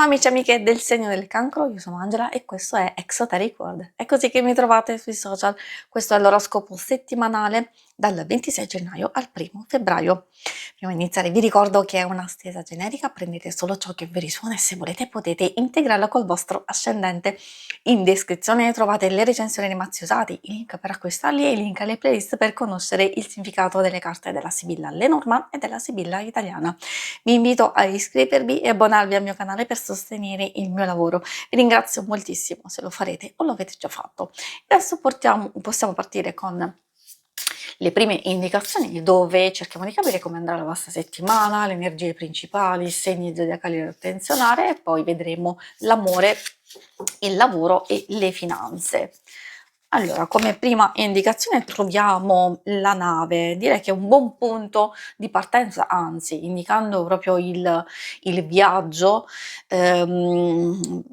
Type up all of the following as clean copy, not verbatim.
Ciao amici e amiche del segno del cancro, io sono Angela e questo è Exoteric World. È così che mi trovate sui social. Questo è l'oroscopo settimanale dal 26 gennaio al 1 febbraio. Prima di iniziare vi ricordo che è una stesa generica, prendete solo ciò che vi risuona e se volete potete integrarla col vostro ascendente. In descrizione trovate le recensioni dei mazzi usati, i link per acquistarli e i link alle playlist per conoscere il significato delle carte della Sibilla Lenormand e della Sibilla italiana. Vi invito a iscrivervi e abbonarvi al mio canale per sostenere il mio lavoro. Vi ringrazio moltissimo se lo farete o lo avete già fatto. Adesso possiamo partire con le prime indicazioni dove cerchiamo di capire come andrà la vostra settimana, le energie principali, i segni zodiacali da attenzionare e poi vedremo l'amore, il lavoro e le finanze. Allora, come prima indicazione troviamo la nave, direi che è un buon punto di partenza, anzi, indicando proprio il viaggio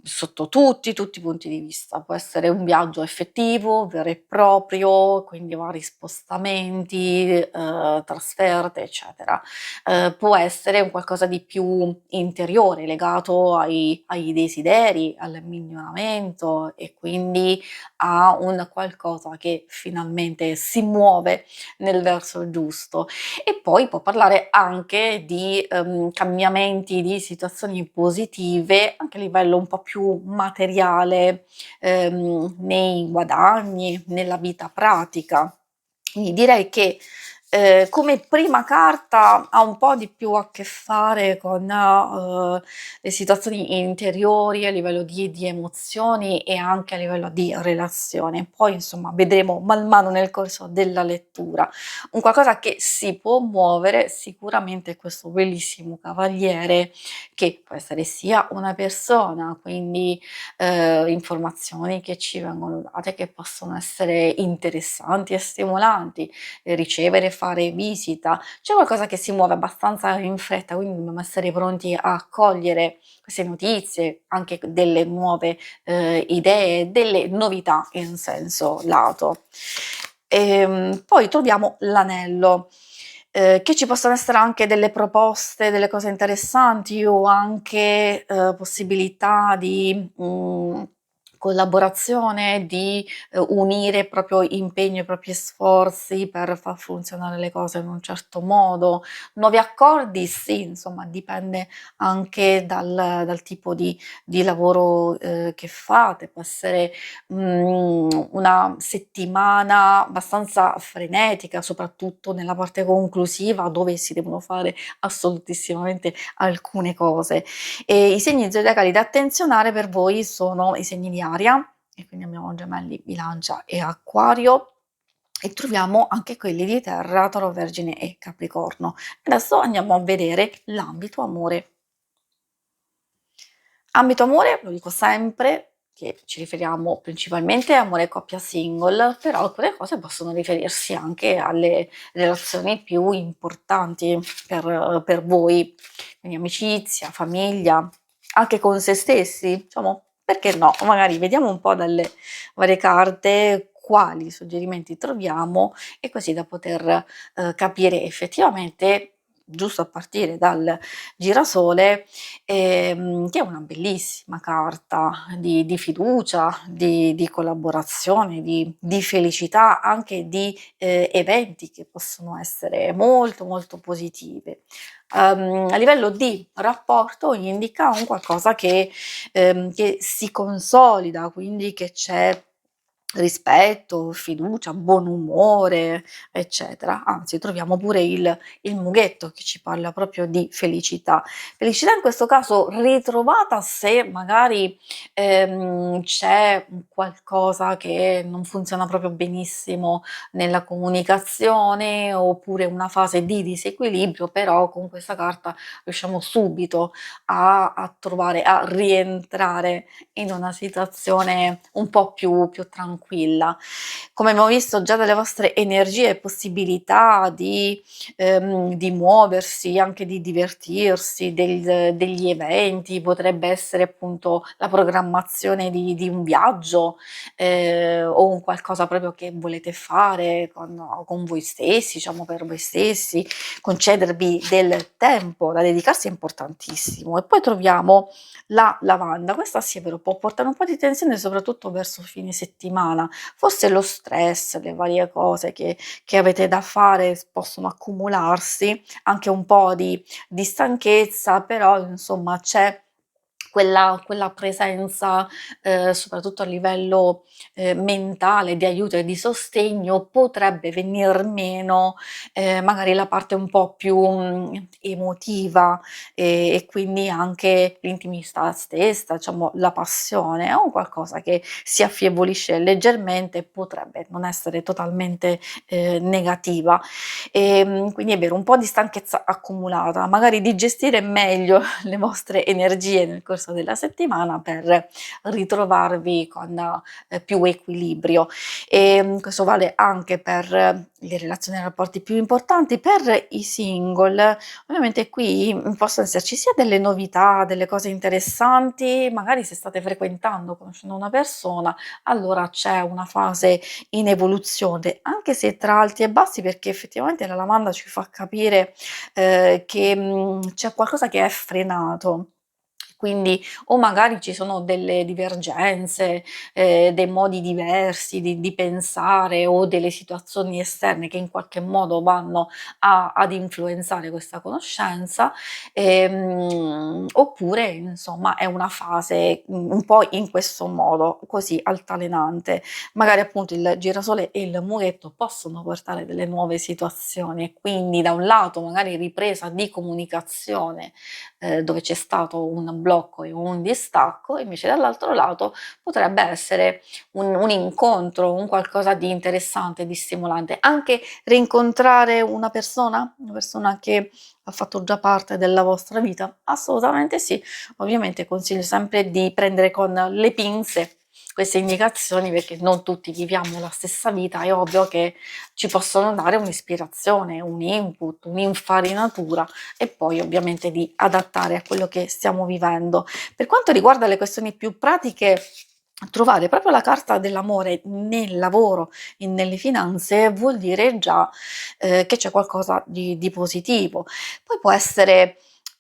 sotto tutti i punti di vista. Può essere un viaggio effettivo, vero e proprio, quindi vari spostamenti, trasferte, eccetera. Può essere un qualcosa di più interiore, legato ai desideri, al miglioramento e quindi a un qualcosa che finalmente si muove nel verso giusto. E poi può parlare anche di cambiamenti, di situazioni positive anche a livello un po' più materiale, nei guadagni, nella vita pratica. Quindi direi che come prima carta ha un po' di più a che fare con le situazioni interiori a livello di emozioni e anche a livello di relazione. Poi insomma vedremo man mano nel corso della lettura. Un qualcosa che si può muovere sicuramente è questo bellissimo cavaliere che può essere sia una persona, quindi informazioni che ci vengono date che possono essere interessanti e stimolanti, ricevere, fare visita. C'è qualcosa che si muove abbastanza in fretta, quindi dobbiamo essere pronti a cogliere queste notizie, anche delle nuove idee, delle novità in senso lato. Poi troviamo l'anello. Che ci possono essere anche delle proposte, delle cose interessanti o anche possibilità di collaborazione, di unire il proprio impegno, i propri sforzi per far funzionare le cose in un certo modo. Nuovi accordi, sì, insomma, dipende anche dal tipo di lavoro che fate. Può essere una settimana abbastanza frenetica, soprattutto nella parte conclusiva, dove si devono fare assolutissimamente alcune cose. E i segni zodiacali da attenzionare per voi sono i segni di aria, e quindi abbiamo Gemelli, Bilancia e Acquario, e troviamo anche quelli di Terra, Toro, Vergine e Capricorno. Adesso andiamo a vedere l'ambito amore. Ambito amore, lo dico sempre, che ci riferiamo principalmente a amore coppia single, però alcune cose possono riferirsi anche alle relazioni più importanti per voi, quindi amicizia, famiglia, anche con se stessi, diciamo, perché no? Magari vediamo un po' dalle varie carte quali suggerimenti troviamo e così da poter capire effettivamente, giusto a partire dal girasole, che è una bellissima carta di fiducia, di collaborazione, di felicità, anche di eventi che possono essere molto molto positive. A livello di rapporto indica un qualcosa che si consolida, quindi che c'è rispetto, fiducia, buon umore, eccetera. Anzi, troviamo pure il mughetto che ci parla proprio di felicità. Felicità in questo caso ritrovata se magari c'è un qualcosa che non funziona proprio benissimo nella comunicazione oppure una fase di disequilibrio, però con questa carta riusciamo subito a trovare, a rientrare in una situazione un po' più tranquilla tranquilla. Come abbiamo visto già dalle vostre energie e possibilità di muoversi, anche di divertirsi, degli eventi, potrebbe essere appunto la programmazione di un viaggio, o un qualcosa proprio che volete fare con voi stessi, diciamo per voi stessi, concedervi del tempo da dedicarsi è importantissimo. E poi troviamo la lavanda, questa sì è vero, può portare un po' di tensione soprattutto verso fine settimana, forse lo stress, le varie cose che avete da fare possono accumularsi, anche un po' di stanchezza, però insomma c'è quella presenza, soprattutto a livello, mentale, di aiuto e di sostegno, potrebbe venir meno, magari la parte un po' più, emotiva, e quindi anche l'intimità stessa, diciamo la passione, o un qualcosa che si affievolisce leggermente, potrebbe non essere totalmente, negativa. Quindi è vero, un po' di stanchezza accumulata, magari di gestire meglio le vostre energie nel corso della settimana per ritrovarvi con, più equilibrio. Questo vale anche per le relazioni e i rapporti più importanti. Per i single, ovviamente qui, possono esserci sia delle novità, delle cose interessanti, magari se state frequentando, conoscendo una persona, allora c'è una fase in evoluzione, anche se tra alti e bassi, perché effettivamente la lavanda ci fa capire, che, c'è qualcosa che è frenato. Quindi o magari ci sono delle divergenze, dei modi diversi di pensare o delle situazioni esterne che in qualche modo vanno ad influenzare questa conoscenza, oppure insomma è una fase, un po' in questo modo, così altalenante. Magari appunto il girasole e il mughetto possono portare delle nuove situazioni e quindi da un lato magari ripresa di comunicazione, dove c'è stato un blocco e un distacco, invece dall'altro lato potrebbe essere un incontro, un qualcosa di interessante, di stimolante. Anche rincontrare una persona che ha fatto già parte della vostra vita? Assolutamente sì. Ovviamente consiglio sempre di prendere con le pinze queste indicazioni perché non tutti viviamo la stessa vita, è ovvio che ci possono dare un'ispirazione, un input, un'infarinatura e poi ovviamente di adattare a quello che stiamo vivendo. Per quanto riguarda le questioni più pratiche, trovare proprio la carta dell'amore nel lavoro e nelle finanze vuol dire già, che c'è qualcosa di positivo. Poi può essere,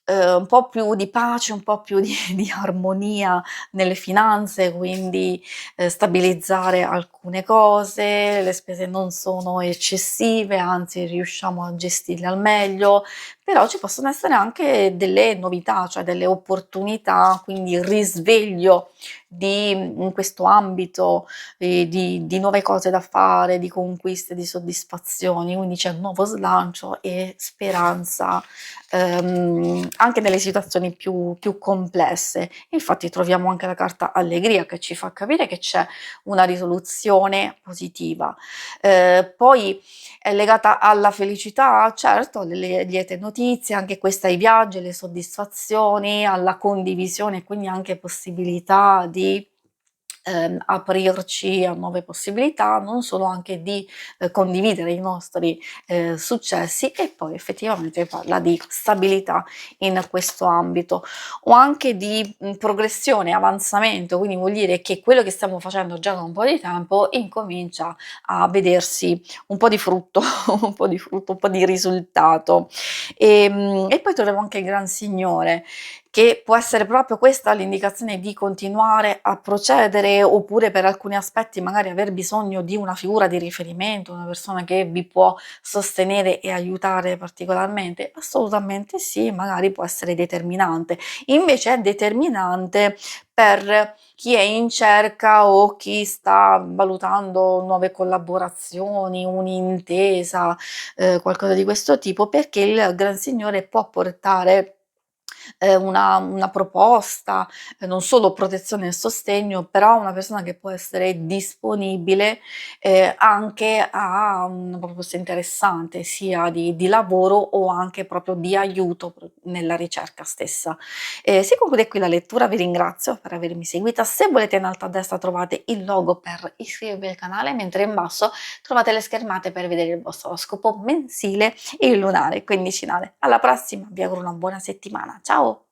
un po' più di pace, un po' più di armonia nelle finanze, quindi, stabilizzare alcune cose, le spese non sono eccessive, anzi riusciamo a gestirle al meglio, però ci possono essere anche delle novità, cioè delle opportunità, quindi il risveglio in questo ambito, di nuove cose da fare, di conquiste, di soddisfazioni, quindi c'è un nuovo slancio e speranza, anche nelle situazioni più complesse. Infatti troviamo anche la carta allegria che ci fa capire che c'è una risoluzione positiva. Poi è legata alla felicità? Certo, alle liete notizie, anche questa ai viaggi, alle soddisfazioni, alla condivisione, quindi anche possibilità di, aprirci a nuove possibilità, non solo anche di, condividere i nostri, successi e poi effettivamente parla di stabilità in questo ambito o anche di, progressione, avanzamento, quindi vuol dire che quello che stiamo facendo già da un po' di tempo incomincia a vedersi un po' di frutto, un po' di frutto, un po' di risultato. E poi troviamo anche il Gran Signore, che può essere proprio questa l'indicazione di continuare a procedere, oppure per alcuni aspetti magari aver bisogno di una figura di riferimento, una persona che vi può sostenere e aiutare particolarmente? Assolutamente sì, magari può essere determinante. Invece è determinante per chi è in cerca o chi sta valutando nuove collaborazioni, un'intesa, qualcosa di questo tipo, perché il Gran Signore può portare una proposta, non solo protezione e sostegno, però una persona che può essere disponibile, anche a una proposta interessante, sia di lavoro o anche proprio di aiuto nella ricerca stessa. Si conclude qui la lettura, vi ringrazio per avermi seguita. Se volete in alto a destra trovate il logo per iscrivervi al canale, mentre in basso trovate le schermate per vedere il vostro oroscopo mensile e il lunare quindicinale. Alla prossima, vi auguro una buona settimana. Ciao!